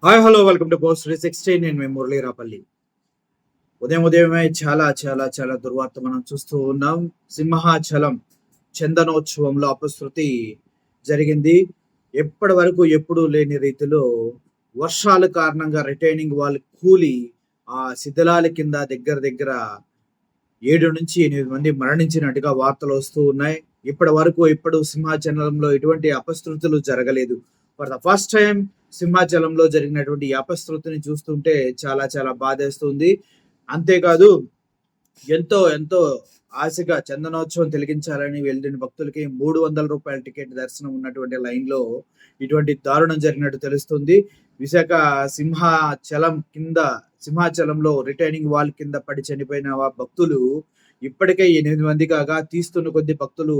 Hi hello welcome to post 360. నేను మీ మురళీ రాపల్లి. ఉదయమే చాలా చాలా చాలా దుర్వార్త మనం చూస్తూ ఉన్నాం. సింహాచలం చందనోత్సవంలో అపశృతి జరిగింది. ఎప్పటి వరకు ఎప్పుడూ లేని రీతిలో వర్షాల కారణంగా రిటైనింగ్ వాల్ కూలి ఆ శిథిలాల కింద దగ్గర దగ్గర 7 నుంచి 8 మంది మరణించినట్టుగా వార్తలు వస్తూ ఉన్నాయి. ఇప్పటి వరకు ఎప్పుడు సింహాచలంలో ఎటువంటి అపశృతులు జరగలేదు. ఫర్ ద ఫస్ట్ టైం సింహాచలంలో జరిగినటువంటి ఈ అపశృతిని చూస్తుంటే చాలా చాలా బాధేస్తుంది. అంతేకాదు ఎంతో ఎంతో ఆశగా చందనోత్సవం తిలకించాలని వెళ్ళిన భక్తులకి ₹300 టికెట్ దర్శనం ఉన్నటువంటి లైన్‌లో ఇటువంటి దారుణం జరిగినట్టు తెలుస్తుంది. విశాఖ సింహాచలంలో రిటైనింగ్ వాల్ కింద పడి చనిపోయిన భక్తులు ఇప్పటికే 8 మంది కాగా తీస్తున్న కొద్ది భక్తులు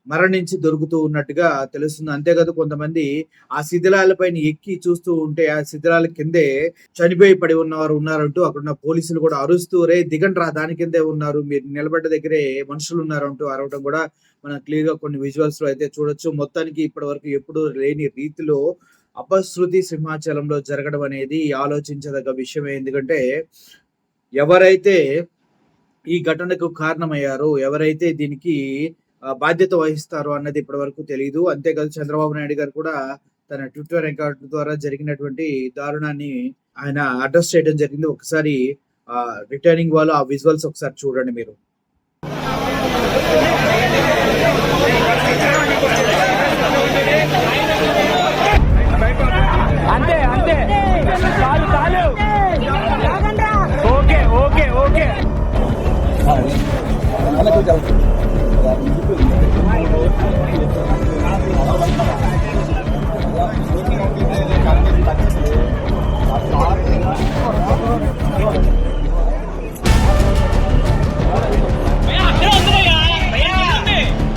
మరణించి దొరుకుతూ ఉన్నట్టుగా తెలుస్తుంది. అంతేకాదు కొంతమంది ఆ శిథిలాలపైన ఎక్కి చూస్తూ ఉంటే ఆ శిథిలాల కిందే చనిపోయి పడి ఉన్నవారు ఉన్నారంటూ అక్కడున్న పోలీసులు కూడా అరుస్తూ రే దిగండ్రా దాని కిందే ఉన్నారు, మీరు నిలబడ్డ దగ్గరే మనుషులు ఉన్నారంటూ అరవడం కూడా మనం క్లియర్ గా కొన్ని విజువల్స్ లో అయితే చూడొచ్చు. మొత్తానికి ఇప్పటి వరకు ఎప్పుడు లేని రీతిలో అపశృతి సింహాచలంలో జరగడం అనేది ఆలోచించదగ్గ విషయమే. ఎందుకంటే ఎవరైతే ఈ ఘటనకు కారణమయ్యారో, ఎవరైతే దీనికి బాధ్యత వహిస్తారో అన్నది ఇప్పటి వరకు తెలియదు. అంతేకాదు చంద్రబాబు నాయుడు గారు కూడా తన ట్విట్టర్ అకౌంట్ ద్వారా జరిగినటువంటి దారుణాన్ని ఆయన అడ్రస్ చేయడం జరిగింది. ఒకసారి రిటర్నింగ్ వాళ్ళు ఆ విజువల్స్ ఒకసారి చూడండి మీరు. అంతే అంతే చాలు చాలు ఓకే ఓకే ఓకే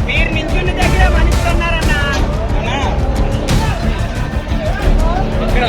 మీరు నించున్న దగ్గర మనుషులు ఉన్నారన్నా. ఇక్కడ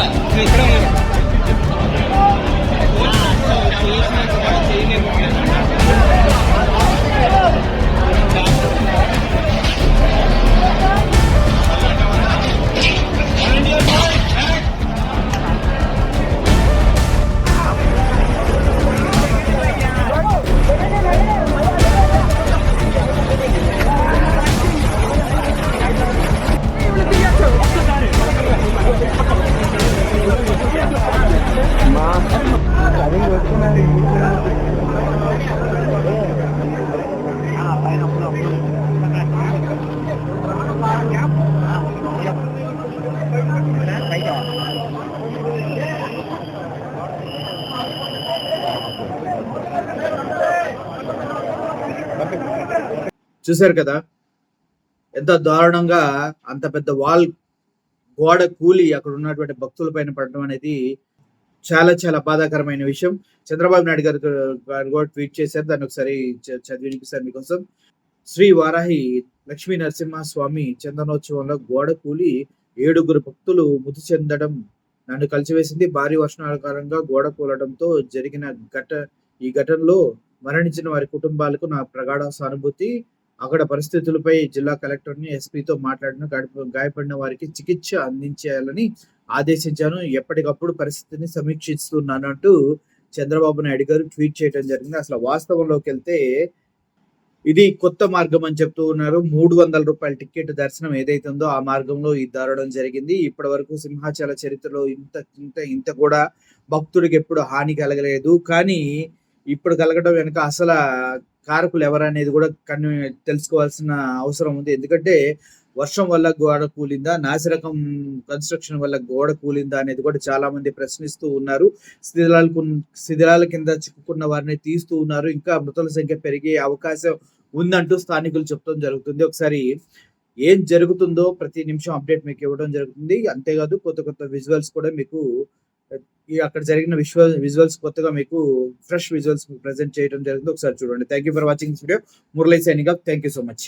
చూశారు కదా ఎంత దారుణంగా అంత పెద్ద గోడ కూలి అక్కడ ఉన్నటువంటి భక్తుల పైన పడడం అనేది చాలా చాలా బాధాకరమైన విషయం. చంద్రబాబు నాయుడు గారు కూడా ట్వీట్ చేశారు. దాన్ని ఒకసారి చదివి వినిపిస్తారు మీకోసం. శ్రీ వారాహి లక్ష్మీ నరసింహస్వామి చందనోత్సవంలో గోడ కూలి 7 భక్తులు మృతి చెందడం నన్ను కలిసివేసింది. భారీ వర్షాల కారణంగా గోడ కూలడంతో జరిగిన ఈ ఘటనలో మరణించిన వారి కుటుంబాలకు నా ప్రగాఢ సానుభూతి. అక్కడ పరిస్థితులపై జిల్లా కలెక్టర్ని ఎస్పీతో మాట్లాడిన గాయపడిన వారికి చికిత్స అందించాలని ఆదేశించాను. ఎప్పటికప్పుడు పరిస్థితిని సమీక్షిస్తున్నాను అంటూ చంద్రబాబు నాయుడు గారు ట్వీట్ చేయడం జరిగింది. అసలు వాస్తవంలోకి వెళ్తే ఇది కొత్త మార్గం అని చెప్తూ ఉన్నారు. ₹300 టికెట్ దర్శనం ఏదైతే ఉందో ఆ మార్గంలో ఈ దారుణం జరిగింది. ఇప్పటి వరకు సింహాచల చరిత్రలో ఇంత కూడా భక్తుడికి ఎప్పుడు హాని కలగలేదు. కానీ ఇప్పుడు కలగడం వెనుక అసలు కారకులు ఎవరనేది కూడా తెలుసుకోవాల్సిన అవసరం ఉంది. ఎందుకంటే వర్షం వల్ల గోడ కూలిందా, నాసిరకం కన్స్ట్రక్షన్ వల్ల గోడ కూలిందా అనేది కూడా చాలా మంది ప్రశ్నిస్తూ ఉన్నారు. శిథిలాల కింద చిక్కుకున్న వారిని తీస్తూ ఉన్నారు. ఇంకా మృతుల సంఖ్య పెరిగే అవకాశం ఉందంటూ స్థానికులు చెప్పడం జరుగుతుంది. ఒకసారి ఏం జరుగుతుందో ప్రతి నిమిషం అప్డేట్ మీకు ఇవ్వడం జరుగుతుంది. అంతేకాదు కొత్త కొత్త విజువల్స్ కూడా మీకు అక్కడ జరిగిన విజువల్స్ కొత్తగా మీకు ఫ్రెష్ విజువల్స్ ప్రెజెంట్ చేయడం జరుగుతుంది. ఒకసారి చూడండి. Thank you for watching this video. Murali signing off. Thank you so much.